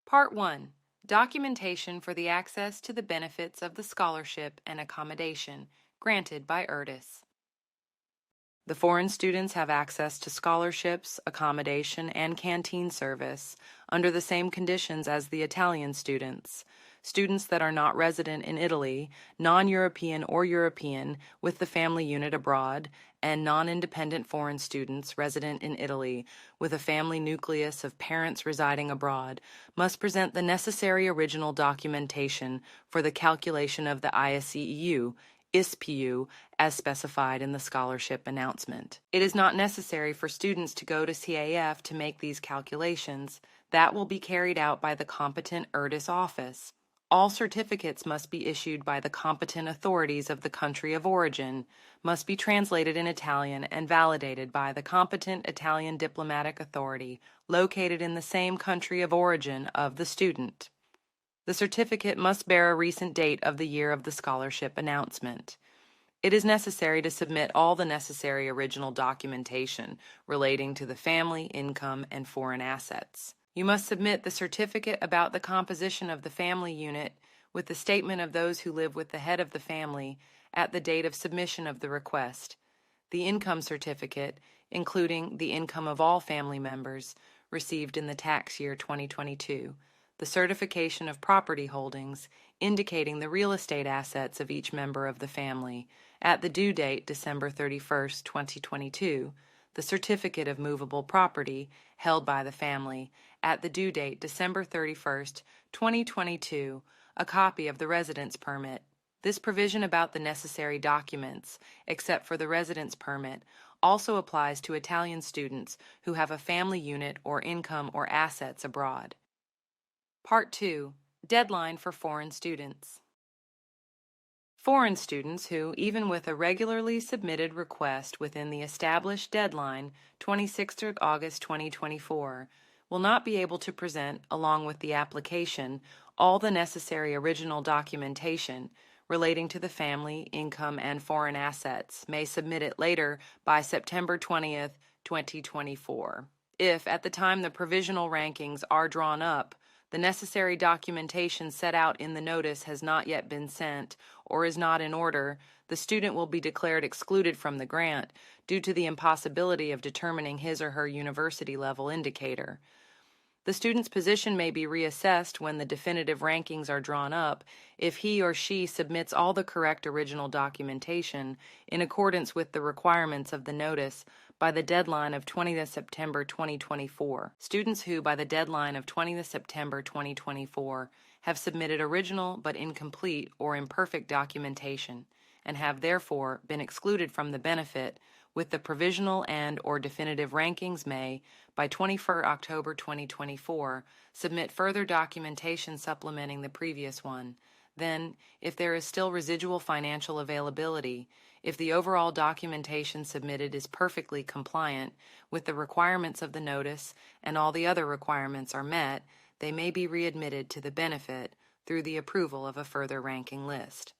Part 1. Documentation for the access to the benefits of the scholarship and accommodation granted by Erdis. The foreign students have access to scholarships, accommodation, and canteen service under the same conditions as the Italian students. Students that are not resident in Italy, non-European or European with the family unit abroad, and non-independent foreign students resident in Italy with a family nucleus of parents residing abroad must present the necessary original documentation for the calculation of the ISEEU, ISPEU, as specified in the scholarship announcement. It is not necessary for students to go to CAAF to make these calculations. That will be carried out by the competent Erdis office. All certificates must be issued by the competent authorities of the country of origin, must be translated in Italian and validated by the competent Italian diplomatic authority located in the same country of origin of the student. The certificate must bear a recent date of the year of the scholarship announcement. It is necessary to submit all the necessary original documentation relating to the family, income, and foreign assets. You must submit the certificate about the composition of the family unit with the statement of those who live with the head of the family at the date of submission of the request, the income certificate, including the income of all family members received in the tax year 2022, the certification of property holdings indicating the real estate assets of each member of the family at the due date December 31st, 2022, the certificate of movable property held by the family at the due date December 31st, 2022, a copy of the residence permit. This provision about the necessary documents, except for the residence permit, also applies to Italian students who have a family unit or income or assets abroad. Part 2. Deadline for foreign students. Foreign students who, even with a regularly submitted request within the established deadline, 26th August 2024, will not be able to present, along with the application, all the necessary original documentation relating to the family, income, and foreign assets, may submit it later by September 20th, 2024. If, at the time the provisional rankings are drawn up, the necessary documentation set out in the notice has not yet been sent or is not in order, the student will be declared excluded from the grant due to the impossibility of determining his or her university level indicator. The student's position may be reassessed when the definitive rankings are drawn up if he or she submits all the correct original documentation in accordance with the requirements of the notice by the deadline of 20th September 2024. Students who, by the deadline of 20th September 2024, have submitted original but incomplete or imperfect documentation and have therefore been excluded from the benefit with the provisional and or definitive rankings may, by 21st October 2024, submit further documentation supplementing the previous one. Then, if there is still residual financial availability, if the overall documentation submitted is perfectly compliant with the requirements of the notice and all the other requirements are met, they may be readmitted to the benefit through the approval of a further ranking list.